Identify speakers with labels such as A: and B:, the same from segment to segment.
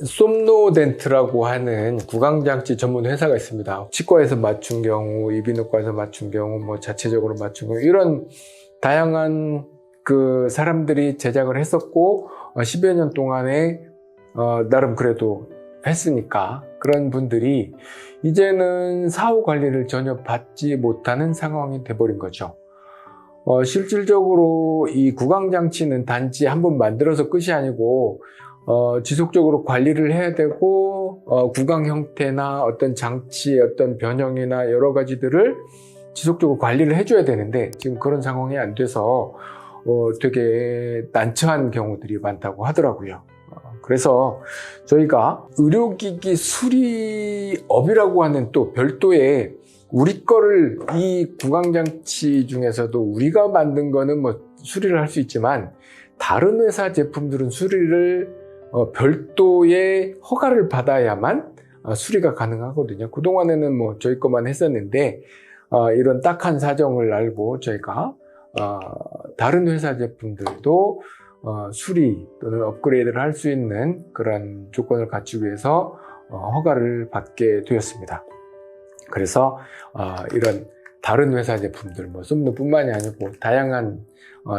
A: 솜노덴트라고 하는 구강장치 전문 회사가 있습니다. 치과에서 맞춘 경우, 이비인후과에서 맞춘 경우, 뭐 자체적으로 맞춘 경우, 이런 다양한 그 사람들이 제작을 했었고 10여 년 동안에 나름 그래도 했으니까 그런 분들이 이제는 사후 관리를 전혀 받지 못하는 상황이 돼버린 거죠. 실질적으로 이 구강장치는 단지 한번 만들어서 끝이 아니고 지속적으로 관리를 해야 되고 구강 형태나 어떤 장치의 어떤 변형이나 여러 가지들을 지속적으로 관리를 해줘야 되는데 지금 그런 상황이 안 돼서 되게 난처한 경우들이 많다고 하더라고요. 그래서 저희가 의료기기 수리업이라고 하는 또 별도의 우리 거를 이 구강장치 중에서도 우리가 만든 거는 뭐 수리를 할 수 있지만 다른 회사 제품들은 수리를 별도의 허가를 받아야만 수리가 가능하거든요. 그동안에는 뭐 저희 것만 했었는데 이런 딱한 사정을 알고 저희가 다른 회사 제품들도 수리 또는 업그레이드를 할 수 있는 그런 조건을 갖추기 위해서 허가를 받게 되었습니다. 그래서 이런 다른 회사 제품들, 뭐 솜노뿐만이 아니고 다양한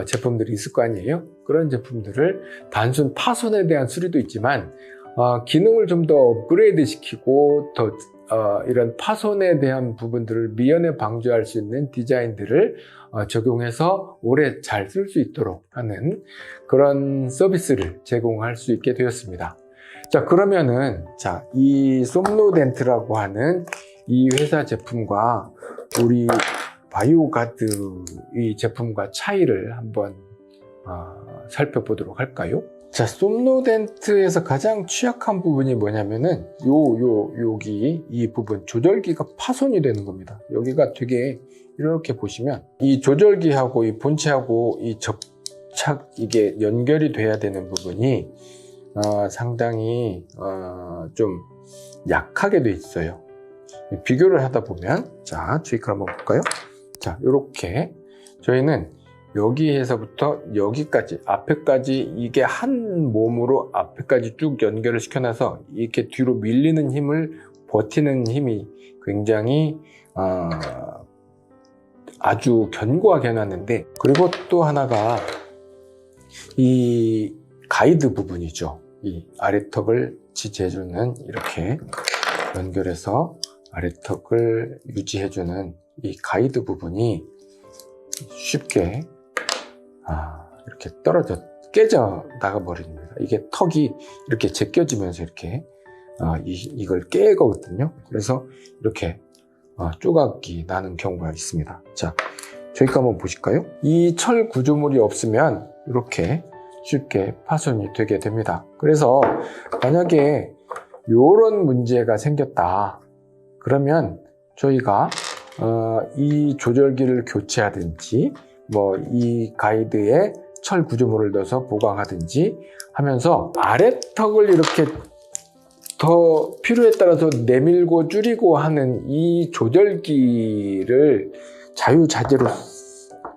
A: 제품들이 있을 거 아니에요? 그런 제품들을 단순 파손에 대한 수리도 있지만 기능을 좀 더 업그레이드 시키고 더 이런 파손에 대한 부분들을 미연에 방지할 수 있는 디자인들을 적용해서 오래 잘 쓸 수 있도록 하는 그런 서비스를 제공할 수 있게 되었습니다. 자, 그러면은 이 솜노덴트라고 하는 이 회사 제품과 우리 바이오가드 이 제품과 차이를 한번 살펴보도록 할까요? 자, 솜노덴트에서 가장 취약한 부분이 뭐냐면은 여기 이 부분 조절기가 파손이 되는 겁니다. 여기가 되게 이렇게 보시면 이 조절기하고 이 본체하고 이 접착 이게 연결이 돼야 되는 부분이 상당히 좀 약하게 돼 있어요. 비교를 하다 보면 저희가 한번 볼까요? 자, 이렇게 저희는 여기에서부터 여기까지 앞에까지 이게 한 몸으로 앞에까지 쭉 연결을 시켜놔서 이렇게 뒤로 밀리는 힘을 버티는 힘이 굉장히 아주 견고하게 해놨는데, 그리고 또 하나가 이 가이드 부분이죠. 이 아래턱을 지지해주는, 이렇게 연결해서 아래턱을 유지해주는 이 가이드 부분이 쉽게 이렇게 깨져 나가 버립니다. 이게 턱이 이렇게 제껴지면서 이렇게 이걸 깨거든요. 그래서 이렇게 조각이 나는 경우가 있습니다. 자, 저희가 한번 보실까요? 이 철 구조물이 없으면 이렇게 쉽게 파손이 되게 됩니다. 그래서 만약에 이런 문제가 생겼다 그러면 저희가 이 조절기를 교체하든지 뭐 이 가이드에 철 구조물을 넣어서 보강하든지 하면서 아래턱을 이렇게 더 필요에 따라서 내밀고 줄이고 하는 이 조절기를 자유자재로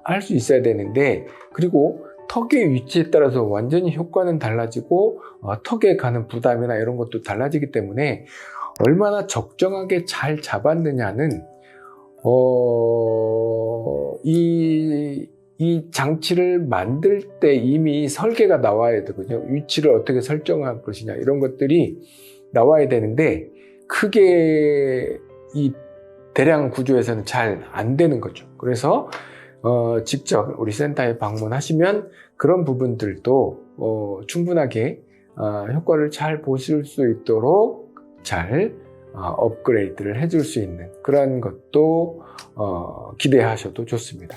A: 할 수 있어야 되는데, 그리고 턱의 위치에 따라서 완전히 효과는 달라지고 턱에 가는 부담이나 이런 것도 달라지기 때문에 얼마나 적정하게 잘 잡았느냐는 이 장치를 만들 때 이미 설계가 나와야 되거든요. 위치를 어떻게 설정할 것이냐 이런 것들이 나와야 되는데 크게 이 대량 구조에서는 잘 안 되는 거죠. 그래서 직접 우리 센터에 방문하시면 그런 부분들도 충분하게 효과를 잘 보실 수 있도록 잘 업그레이드를 해줄 수 있는 그런 것도 기대하셔도 좋습니다.